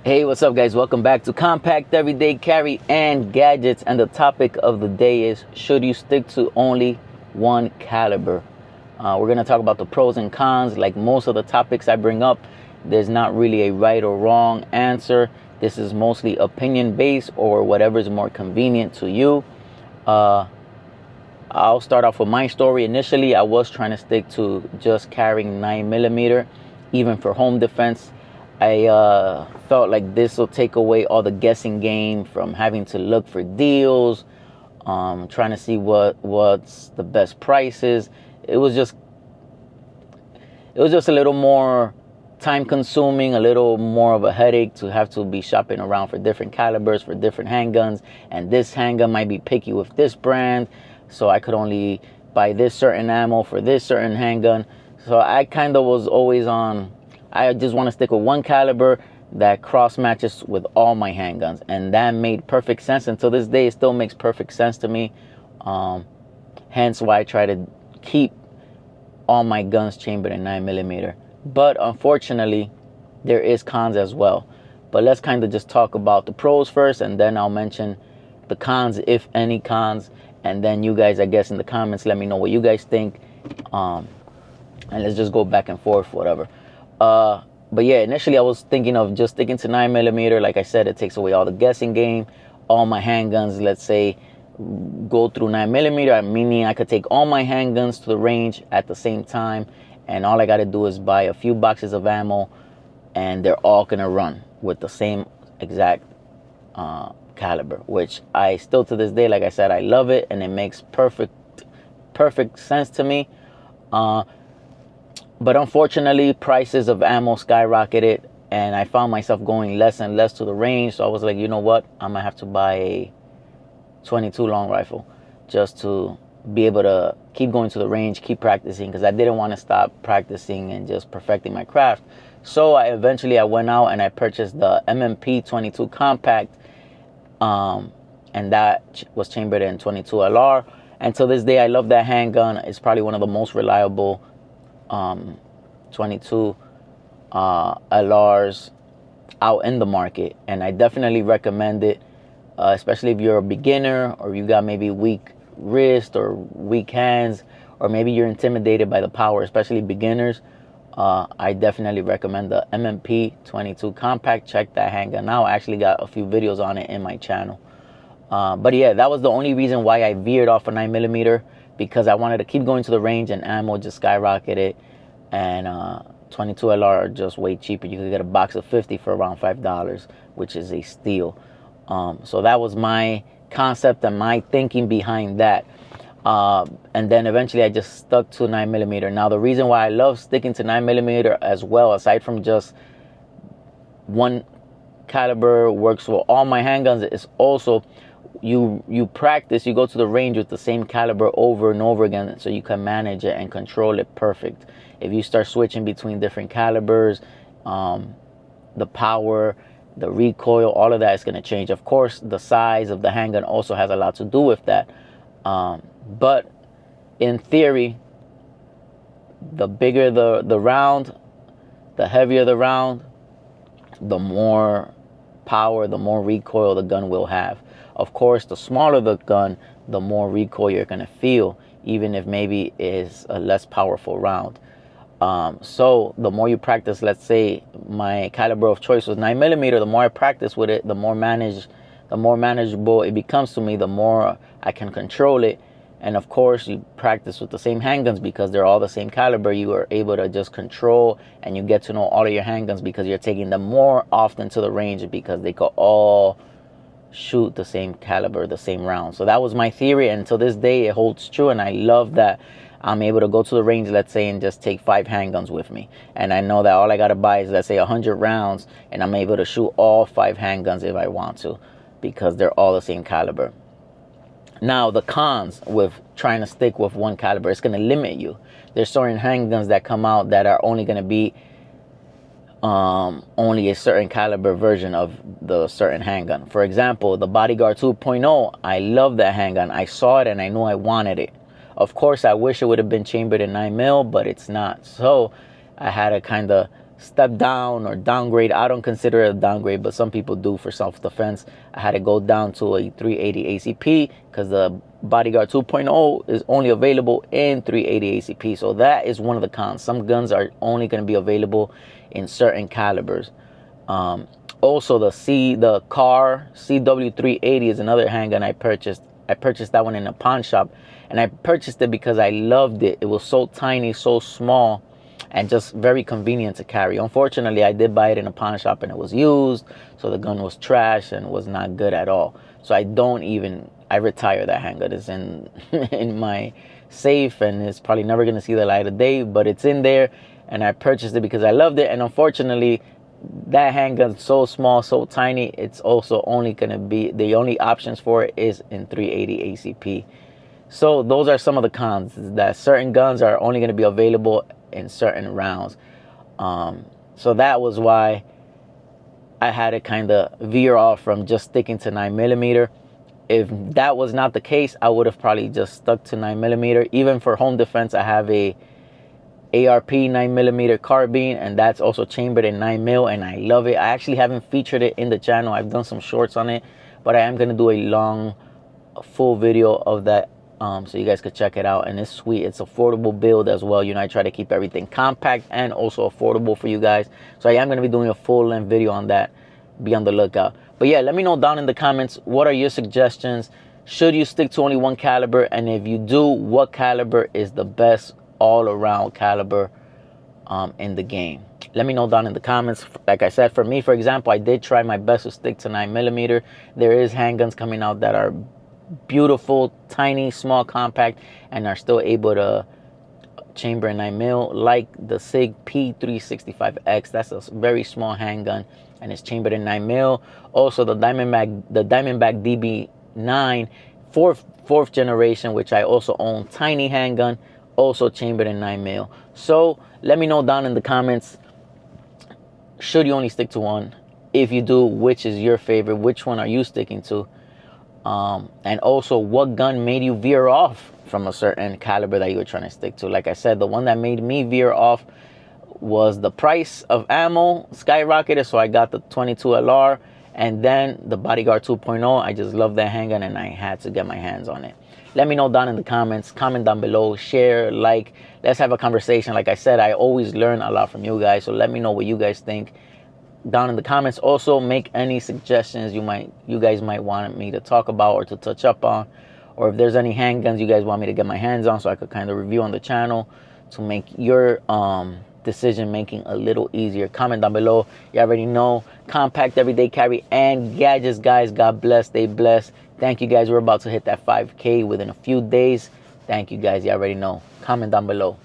Hey, what's up, guys? Welcome back to Compact Everyday Carry and Gadgets. And the topic of the day is, should you stick to only one caliber? We're going to talk about the pros and cons. Like most of the topics I bring up, there's not really a right or wrong answer. This is mostly opinion based or whatever is more convenient to you. I'll start off with my story. Initially, I was trying to stick to just carrying 9mm, even for home defense. I felt like this will take away all the guessing game from having to look for deals, trying to see what's the best prices. It was just a little more time consuming, a little more of a headache to have to be shopping around for different calibers, for different handguns, and this handgun might be picky with this brand, so I could only buy this certain ammo for this certain handgun. So I kind of was always on, I just want to stick with one caliber that cross matches with all my handguns, and that made perfect sense. Until this day, it still makes perfect sense to me. Hence why I try to keep all my guns chambered in 9mm. But unfortunately, there is cons as well. But let's kind of just talk about the pros first, and then I'll mention the cons, if any cons. And then you guys, I guess, in the comments, let me know what you guys think. And let's just go back and forth, whatever. But yeah, initially I was thinking of just sticking to 9mm. Like I said, it takes away all the guessing game. All my handguns, let's say, go through 9mm, meaning I could take all my handguns to the range at the same time, and all I got to do is buy a few boxes of ammo, and they're all gonna run with the same exact caliber, which I still, to this day, like I said, I love it, and it makes perfect sense to me. But unfortunately, prices of ammo skyrocketed, and I found myself going less and less to the range. So I was like, you know what? I'm going to have to buy a 22 long rifle just to be able to keep going to the range, keep practicing, because I didn't want to stop practicing and just perfecting my craft. So I went out and I purchased the M&P 22 Compact, and that was chambered in 22 LR. And to this day, I love that handgun. It's probably one of the most reliable 22 LRs out in the market, and I definitely recommend it, especially if you're a beginner, or you got maybe weak wrist or weak hands, or maybe you're intimidated by the power, especially beginners. I definitely recommend the M&P 22 Compact. Check that handgun out. I actually got a few videos on it in my channel. But yeah, that was the only reason why I veered off a 9mm, because I wanted to keep going to the range, and ammo just skyrocketed, and 22 LR are just way cheaper. You could get a box of 50 for around $5, which is a steal. So that was my concept and my thinking behind that. And then eventually I just stuck to 9mm. Now, the reason why I love sticking to 9mm as well, aside from just one caliber works for all my handguns, is also you practice, you go to the range with the same caliber over and over again, so you can manage it and control it perfect. If you start switching between different calibers, the power, the recoil, all of that is going to change. Of course, the size of the handgun also has a lot to do with that. But in theory, the bigger the round, the heavier the round, the more power, the more recoil the gun will have. Of course, the smaller the gun, the more recoil you're going to feel, even if maybe it's a less powerful round. So the more you practice, let's say my caliber of choice was 9mm, the more I practice with it, the more manageable it becomes to me, the more I can control it. And of course, you practice with the same handguns because they're all the same caliber. You are able to just control, and you get to know all of your handguns because you're taking them more often to the range, because they could all shoot the same caliber, the same round. So that was my theory, and to this day it holds true. And I love that I'm able to go to the range, let's say, and just take 5 handguns with me, and I know that all I gotta buy is, let's say, 100 rounds, and I'm able to shoot all 5 handguns if I want to, because they're all the same caliber. Now, the cons with trying to stick with one caliber, it's going to limit you. There's certain handguns that come out that are only going to be only a certain caliber version of the certain handgun. For example, the Bodyguard 2.0, I love that handgun. I saw it and I knew I wanted it. Of course, I wish it would have been chambered in 9mm, but it's not. So I had to kind of step down or downgrade. I don't consider it a downgrade, but some people do for self-defense. I had to go down to a 380 ACP because the Bodyguard 2.0 is only available in 380 ACP. So that is one of the cons. Some guns are only going to be available in certain calibers. Also, the CAR CW380 is another handgun I purchased. I purchased that one in a pawn shop, and I purchased it because I loved it. It was so tiny, so small, and just very convenient to carry. Unfortunately, I did buy it in a pawn shop and it was used, so the gun was trash and was not good at all. So I retired that handgun. It's in in my safe and it's probably never going to see the light of day, but it's in there, and I purchased it because I loved it. And unfortunately, that handgun's so small, so tiny, it's also only going to be, the only options for it is in 380 ACP. So those are some of the cons, that certain guns are only going to be available in certain rounds. So that was why I had to kind of veer off from just sticking to 9mm. If that was not the case, I would have probably just stuck to 9mm. Even for home defense, I have a ARP 9mm carbine, and that's also chambered in 9mm, and I love it. I actually haven't featured it in the channel. I've done some shorts on it, but I am going to do a long full video of that, so you guys could check it out. And it's sweet. It's affordable build as well. You know, I try to keep everything compact and also affordable for you guys, so I am going to be doing a full-length video on that. Be on the lookout. But yeah, let me know down in the comments, what are your suggestions? Should you stick to only one caliber? And if you do, what caliber is the best all-around caliber in the game? Let me know down in the comments. Like I said, for me, for example, I did try my best to stick to 9mm. There is handguns coming out that are beautiful, tiny, small, compact, and are still able to chamber in 9mm, like the SIG P365X. That's a very small handgun, and it's chambered in 9mm. Also, the Diamondback DB9, fourth generation, which I also own, tiny handgun, also chambered in 9mm. So let me know down in the comments, should you only stick to one? If you do, which is your favorite? Which one are you sticking to? And also, what gun made you veer off from a certain caliber that you were trying to stick to? Like I said, the one that made me veer off was the price of ammo skyrocketed, so I got the 22 LR, and then the Bodyguard 2.0. I just love that handgun, and I had to get my hands on it. Let me know down in the comments. Comment down below. Share, like. Let's have a conversation. Like I said, I always learn a lot from you guys, so let me know what you guys think down in the comments. Also, make any suggestions you guys might want me to talk about or to touch up on, or if there's any handguns you guys want me to get my hands on so I could kind of review on the channel to make your decision making a little easier. Comment down below. You already know, compact everyday carry and gadgets, guys. God bless, stay blessed. Thank you guys. We're about to hit that 5K within a few days. Thank you guys. You already know. Comment down below.